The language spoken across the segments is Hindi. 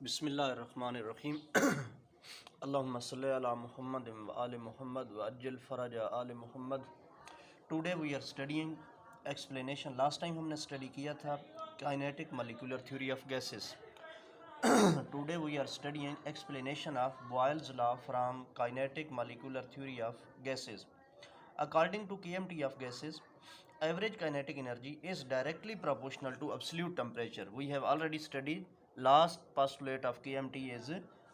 बिस्मिल्लाहिर्रहमानिर्रहीम अल्लाहुम्मा सल्लि अला मुहम्मद व आले मुहम्मद व अज्जिल फरज आले Muhammad. Today we are studying explanation. Last time हमने स्टडी किया था kinetic molecular theory of gases. Today we are studying explanation of Boyle's law from kinetic molecular theory of gases. According to KMT of gases, average kinetic energy is directly proportional to absolute temperature. We have already studied last postulate of KMT is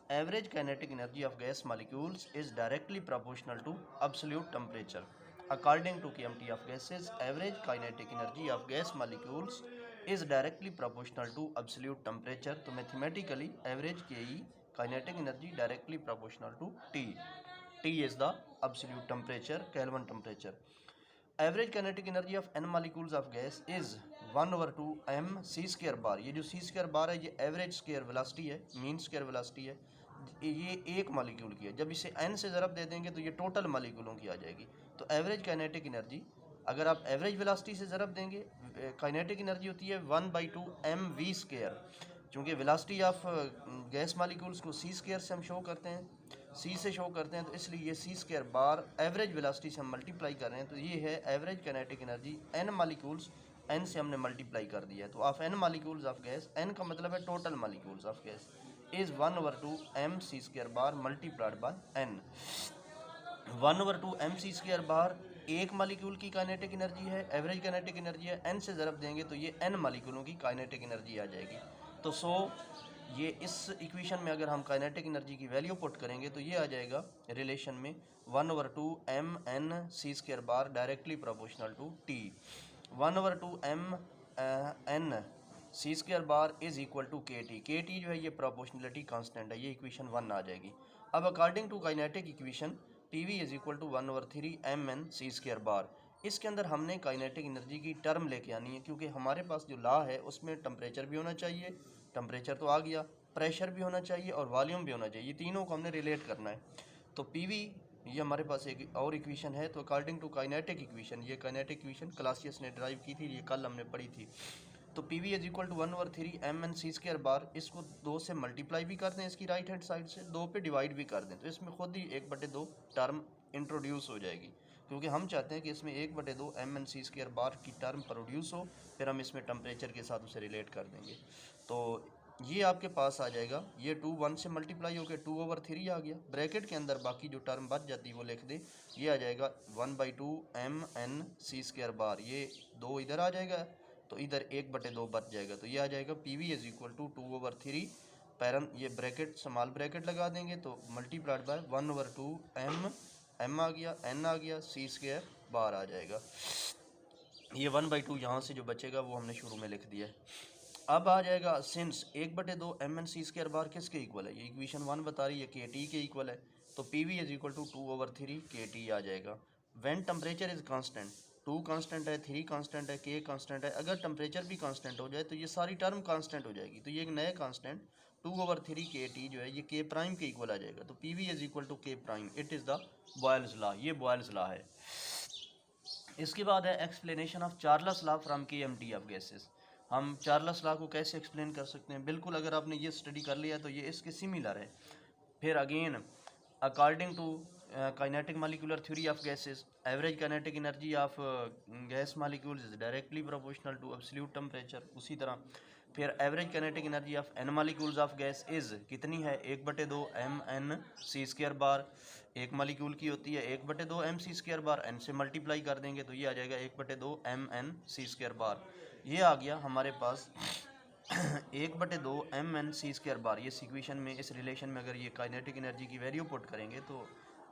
average kinetic energy of gas molecules is directly proportional to absolute temperature. According to KMT of gases, average kinetic energy of gas molecules is directly proportional to absolute temperature. तो mathematically average KE kinetic energy directly proportional to T. T is the absolute temperature, Kelvin temperature. Average kinetic energy of n molecules of gas is 1/2 m c square bar। ये जो c square bar है ये एवरेज स्केयर वेलोसिटी है, मीन स्केयर वेलोसिटी है, ये एक मॉलिक्यूल की है। जब इसे n से ज़रब दे देंगे तो ये टोटल मॉलिक्यूलों की आ जाएगी। तो एवरेज काइनेटिक एनर्जी अगर आप एवरेज वेलोसिटी से ज़रब देंगे, काइनेटिक एनर्जी होती है 1/2 एम वी स्केयर। चूँकि वेलोसिटी ऑफ गैस मॉलिक्यूल्स को सी स्केयर से हम शो करते हैं, सी से शो करते हैं, तो इसलिए ये C square bar average velocity से हम मल्टीप्लाई कर रहे हैं। तो ये है average kinetic energy N molecules, N से हमने मल्टीप्लाई कर दिया है। तो of N molecules of gas, N का मतलब है total molecules of gas, is 1/2 M C square bar multiplied by N. 1/2 M C square bar एक मॉलिक्यूल की काइनेटिक एनर्जी है, एवरेज काइनेटिक एनर्जी है। एन से ज़रब देंगे तो ये एन मॉलिक्यूलों की काइनेटिक एनर्जी आ जाएगी। तो ये इस इक्वेशन में अगर हम काइनेटिक एनर्जी की वैल्यू पुट करेंगे तो ये आ जाएगा रिलेशन में 1/2 M N C square bar directly proportional to T. 1/2 M N C square bar is equal to k T जो है ये प्रोपोर्शनलिटी कांस्टेंट है, ये इक्वेशन 1 आ जाएगी। अब according to kinetic equation P V is equal to 1/3 M N C square bar. इसके अंदर हमने काइनेटिक एनर्जी की टर्म लेके आनी है, क्योंकि हमारे पास जो लॉ है उसमें टेम्परेचर भी होना चाहिए, टेम्परेचर तो आ गया, प्रेशर भी होना चाहिए और वॉल्यूम भी होना चाहिए। ये तीनों को हमने रिलेट करना है। तो पी वी ये हमारे पास एक और इक्वेशन है। तो अकॉर्डिंग टू काइनेटिक इक्वेशन, ये काइनेटिक इक्वेशन क्लासियस ने ड्राइव की थी, ये कल हमने पढ़ी थी। तो P V is equal to 1/3 M N C square bar. इसको 2 से मल्टीप्लाई भी कर दें, इसकी राइट हैंड साइड से 2 पे डिवाइड भी कर दें, तो इसमें खुद ही 1/2 टर्म इंट्रोड्यूस हो जाएगी, क्योंकि हम चाहते हैं कि इसमें 1/2 एम एन सी स्केयर बार की टर्म प्रोड्यूस हो, फिर हम इसमें टेम्परेचर के साथ उसे रिलेट कर देंगे। तो ये आपके पास आ जाएगा, ये 2 1 से मल्टीप्लाई होकर 2/3 आ गया। ब्रैकेट के अंदर बाकी जो टर्म बच जाती है वो लिख दे, ये आ जाएगा 1/2 M N C square bar. ये 2 इधर आ जाएगा तो इधर 1/2 बच जाएगा। तो ये आ जाएगा P V is equal to 2/3 paren, ये ब्रैकेट स्मॉल ब्रैकेट लगा देंगे तो मल्टीप्लाइड बाय 1/2 एम आ गया, एन आ गया, सी स्केयर बार आ जाएगा। ये 1/2 यहाँ से जो बचेगा वो हमने शुरू में लिख दिया है। अब आ जाएगा since 1/2 M N C square bar किसके इक्वल है, ये इक्वेशन 1 बता रही है के टी के इक्वल है। तो P V is equal to 2/3 k T आ जाएगा। When temperature is constant, 2 constant है, 3 कांस्टेंट है, के कांस्टेंट है। अगर टेम्परेचर भी कांस्टेंट हो जाए तो ये सारी टर्म कांस्टेंट हो जाएगी। तो ये एक नया कांस्टेंट 2/3 के टी जो है ये के प्राइम के इक्वल आ जाएगा। तो P V is equal to K prime, it is the Boyle's law, ये बॉयल्स लॉ है। इसके बाद है explanation of Charles law from K M T of gases. हम चार्ल्स लॉ को कैसे एक्सप्लेन कर सकते हैं, बिल्कुल अगर आपने ये स्टडी कर लिया तो ये इसके सिमिलर है। फिर again according to kinetic molecular theory of gases, average kinetic energy of gas molecules is directly proportional to absolute temperature. उसी तरह फिर average kinetic energy of N molecules of gas is कितनी है, 1/2 M N C square bar. एक मॉलिक्यूल की होती है 1/2 M C square bar, n से मल्टीप्लाई कर देंगे तो ये आ जाएगा 1/2 M N C square bar. ये आ गया हमारे पास 1/2 M N C square bar. ये इक्वेशन में, इस रिलेशन में अगर ये काइनेटिक एनर्जी की वैल्यू पुट करेंगे तो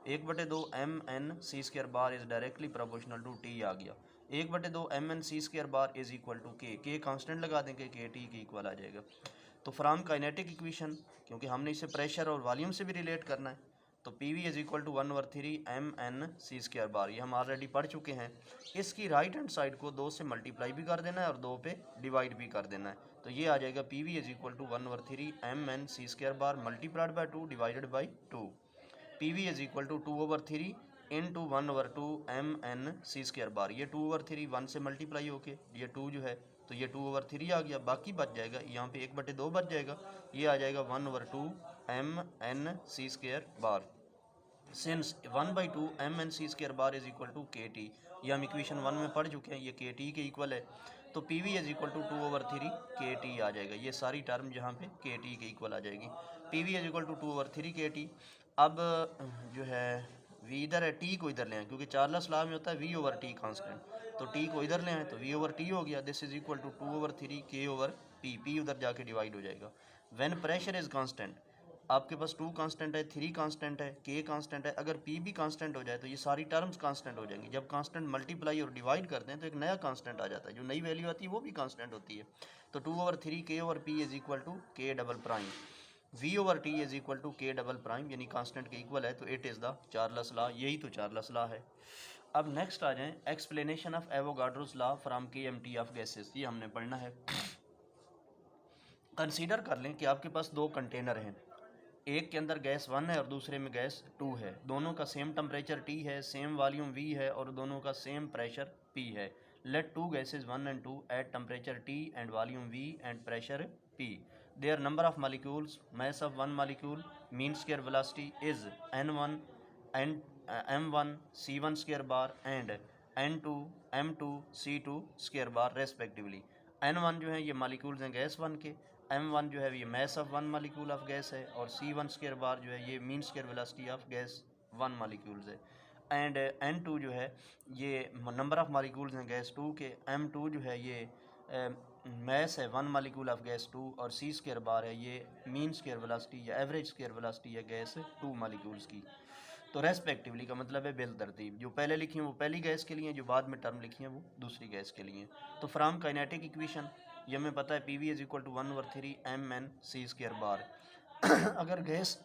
1/2 M N C square bar is directly proportional to T आ गया। 1/2 M N C square bar is equal to K constant लगा देंगे, के टी के इक्वल आ जाएगा। तो फ्रॉम काइनेटिक इक्वेशन, क्योंकि हमने इसे प्रेशर और वॉल्यूम से भी रिलेट करना है, तो P V is equal to 1/3 M N C square bar. ये हम ऑलरेडी पढ़ चुके हैं। इसकी राइट हैंड साइड को 2 से मल्टीप्लाई भी कर देना है और 2 पे डिवाइड भी कर देना है। तो ये आ जाएगा P V is equal to 1/3 M N C square bar multiplied by 2 divided by 2। P V is equal to 2/3 into 1/2 M N C square bar. ये 2/3 1 से मल्टीप्लाई होके ये 2 जो है तो ये 2/3 आ गया, बाकी बच जाएगा यहाँ पे 1/2 बच जाएगा, ये आ जाएगा 1/2 mnc² bar. Since 1/2 mnc² bar is equal to k T, ये हम इक्वेशन 1 में पढ़ चुके हैं, ये के टी के इक्वल है, तो P V is equal to 2/3 k T आ जाएगा। ये सारी टर्म यहाँ पे के टी के इक्वल आ जाएगी। P V is equal to 2/3 k T. अब जो है वी इधर है, टी को इधर ले आए, क्योंकि चार्लस लॉ में होता है v/t कांस्टेंट, तो टी को इधर ले आए तो v/t हो गया। This is equal to 2/3 k/p, P उधर जाके डिवाइड हो जाएगा। व्हेन प्रेशर इज कांस्टेंट, आपके पास 2 कांस्टेंट है, 3 कांस्टेंट है, के कांस्टेंट है, अगर पी भी कांस्टेंट हो जाए तो ये सारी टर्म्स कांस्टेंट हो जाएंगी। जब कांस्टेंट मल्टीप्लाई और डिवाइड करते हैं तो एक नया कांस्टेंट आ जाता है, जो नई वैल्यू आती है वो भी कांस्टेंट होती है। तो 2/3 k/p is equal to k double prime, v/t is equal to k double prime, यानी कांस्टेंट के इक्वल है, तो it is the Charles law, यही तो चार्लस लॉ है। अब नेक्स्ट आ जाएं, explanation of Avogadro's law from KMT of gases, ये हमने पढ़ना है। कंसीडर कर लें कि आपके पास 2 कंटेनर हैं, एक के अंदर गैस 1 है और दूसरे में गैस 2 है, दोनों का सेम टेम्परेचर T है, सेम वॉल्यूम V है और दोनों का सेम प्रेशर P है। Let 2 gases 1 and 2 at temperature T and volume V and pressure P। Their number of molecules, mass of one molecule, mean square velocity is n1 n m1 c1 square bar and n2 m2 c2 square bar respectively. n1 जो है ये मालिक्यूल्स हैं गैस 1 के, m1 जो है ये mass of 1 molecule of gas है, और c1 स्क्वायर बार जो है ये mean square velocity of gas 1 molecules है। एंड n2 जो है ये नंबर ऑफ मालिक्यूल्स हैं गैस 2 के, m2 जो है ये मैस है 1 मालिक्यूल ऑफ गैस 2, और c स्क्वायर बार है ये मीन स्क्वायर वेलोसिटी या एवरेज स्क्वायर वेलोसिटी है गैस 2 मालिक्यूल्स की। तो रेस्पेक्टिवली का मतलब है बिल तरतीब, जो पहले लिखी है वो पहली गैस के लिए, जो बाद में टर्म लिखी है वो दूसरी गैस के लिए। तो फ्रॉम काइनेटिक इक्वेशन ये हमें पता है P V is equal to 1/3 mnc² bar. अगर गैस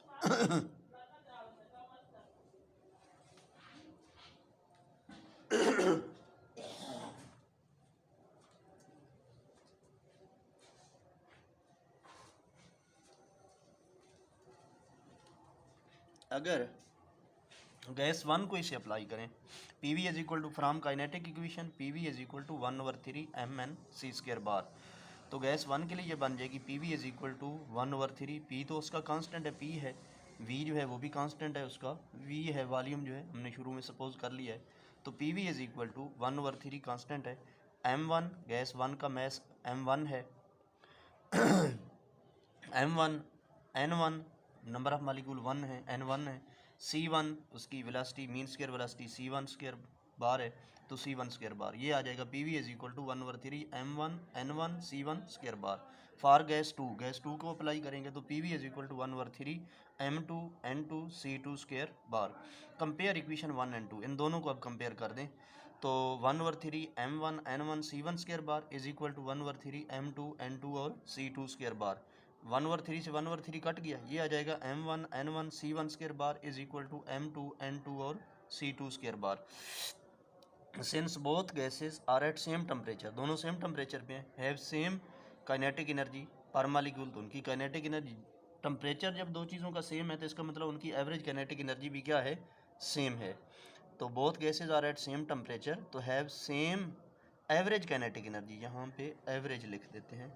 अगर गैस 1 को इसे अप्लाई करें, P V is equal to from kinetic equation P V is equal to 1/3 mnc² bar, तो गैस 1 के लिए ये बन जाएगी P V is equal to 1/3, P तो उसका कांस्टेंट है पी है, वी जो है वो भी कांस्टेंट है उसका, वी है वॉल्यूम जो है हमने शुरू में सपोज कर लिया है, तो P V is equal to 1/3 constant है, m1 गैस 1 का मैस m1 है, m1 n1 number of molecule 1 है, n1 है, c1 उसकी velocity mean square velocity c1 square bar है, तो c1 स्क्वायर बार, ये आ जाएगा P V is equal to 1/3 m1 n1 c1 square bar. For gas 2 को अप्लाई करेंगे तो P V is equal to 1/3 m2 n2 c2 square bar. Compare equation 1 and 2, इन दोनों को अब कंपेयर कर दें, तो 1/3 m1 n1 c1 square bar is equal to 1/3 m2 n2 और c2 स्क्वायर बार। 1/3 से 1/3 कट गया, ये आ जाएगा m1 n1 c1 square bar is equal to m2 n2 और c2 square bar. Since both gases are at same temperature, दोनों सेम टेम्परेचर पे हैं, have same kinetic energy per molecule, तो उनकी काइनेटिक एनर्जी, टेम्परेचर जब दो चीज़ों का सेम है तो इसका मतलब उनकी एवरेज काइनेटिक एनर्जी भी क्या है, सेम है। तो both gases are at same temperature तो have same average kinetic energy, यहाँ पे एवरेज लिख देते हैं।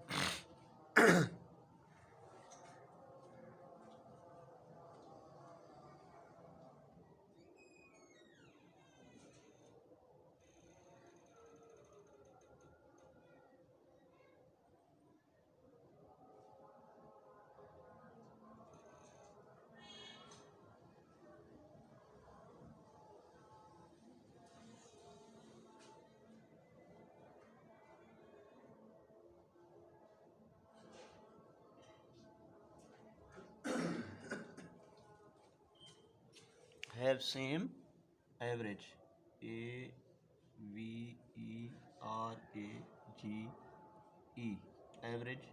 Have same average, AVERAGE average,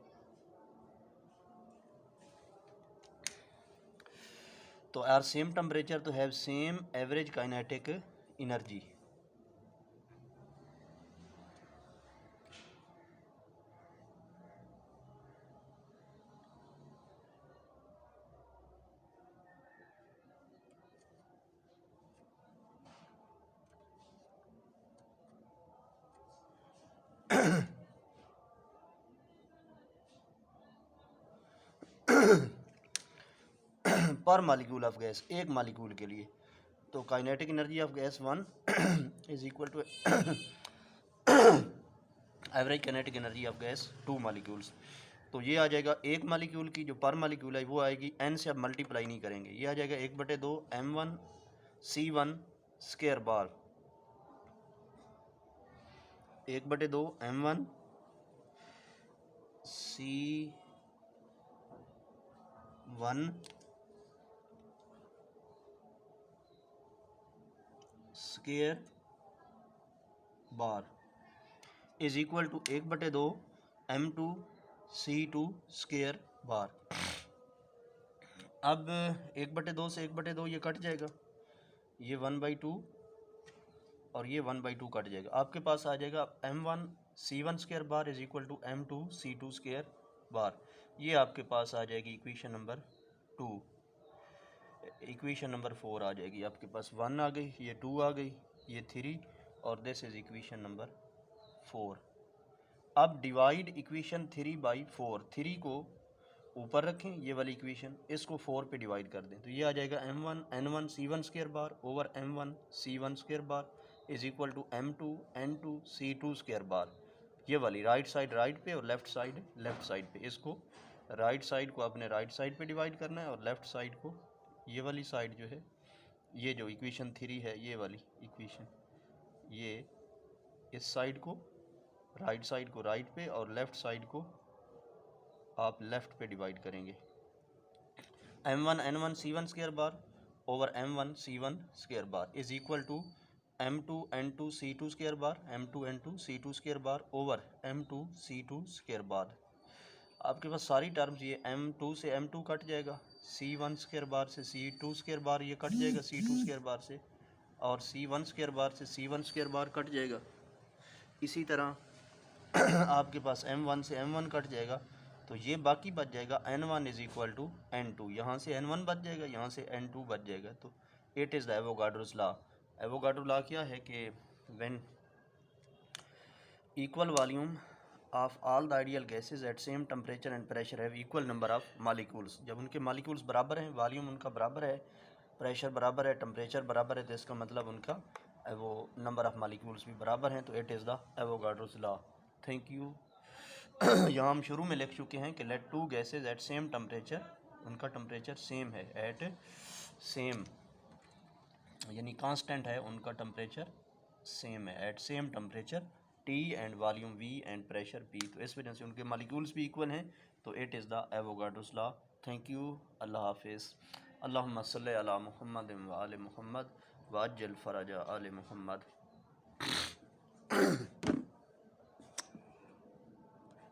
तो आर सेम टेम्परेचर तो have same average kinetic energy. Per molecule of gas, एक मालिक्यूल के लिए। तो kinetic energy of gas 1 is equal to average kinetic energy of gas 2 molecules. तो ये आ जाएगा एक मालिक्यूल की जो पर मालिक्यूल है वो आएगी n से, अब मल्टीप्लाई नहीं करेंगे, ये आ जाएगा 1/2 m1c1 square bar, 1/2 m1 c1 square bar is equal to 1/2 m2 c2 square bar. अब 1/2 से 1/2 ये कट जाएगा, ये 1/2 और ये 1/2 कट जाएगा। आपके पास आ जाएगा m1 c1 square bar is equal to m2 c2 square bar. ये आपके पास आ जाएगी इक्वेशन नंबर 2। इक्वेशन नंबर 4 आ जाएगी आपके पास, 1 आ गई, ये 2 आ गई, ये 3 और दिस इज इक्वेशन नंबर 4। अब डिवाइड इक्वेशन 3 बाई 4, 3 को ऊपर रखें ये वाली इक्वेशन, इसको 4 पे डिवाइड कर दें तो ये आ जाएगा m1 n1 c1 square bar over m1 c1 square bar is equal to m2 n2 c2 square bar. ये वाली राइट साइड राइट पे और लेफ्ट साइड लेफ्ट साइड पे, इसको राइट साइड को आपने राइट साइड पे डिवाइड करना है और लेफ्ट साइड को, ये वाली साइड जो है, ये जो इक्वेशन 3 है ये वाली इक्वेशन, ये इस साइड को राइट साइड को राइट पे और लेफ्ट साइड को आप लेफ़्ट पे डिवाइड करेंगे। m1 n1 c1 square bar over m1 c1 square bar is equal to m2 n2 c2 square bar, m2 n2 c2 square bar over m2 c2 square bar. आपके पास सारी टर्म्स, ये m2 से m2 कट जाएगा, c1 स्क्वायर बार से c2 स्क्वायर बार ये कट जाएगा c2 स्क्वायर बार से, और c1 स्क्वायर बार से c1 स्क्वायर बार कट जाएगा। इसी तरह आपके पास m1 से m1 कट जाएगा, तो ये बाकी बच जाएगा n1 is equal to n2, यहाँ से n1 बच जाएगा, यहाँ से n2 बच जाएगा। तो it is the Avogadro's law. Avogadro law क्या है कि when equal volume of all the ideal gases at same temperature and pressure have equal number of molecules, जब उनके मालिक्यूल्स बराबर हैं, वॉल्यूम उनका बराबर है, प्रेशर बराबर है, टेम्परेचर बराबर है, तो इसका मतलब उनका वो नंबर ऑफ मालिक्यूल्स भी बराबर हैं। तो it is the Avogadro's law. Thank you. यहाँ हम शुरू में लिख चुके हैं कि let two gases at same temperature, उनका टेम्परेचर सेम है, एट सेम यानी कांस्टेंट है, उनका टेम्परेचर सेम है at same temperature T and volume V and pressure P। तो इस वजह से उनके मालिक्यूल्स भी इक्वल हैं, तो it is the Avogadro's law. Thank you. अल्लाह हाफिज़। अल्लाहुम्मा सल्ली अला मुहम्मद व आले मुहम्मद व अज्जिल फ़रज आले मुहम्मद।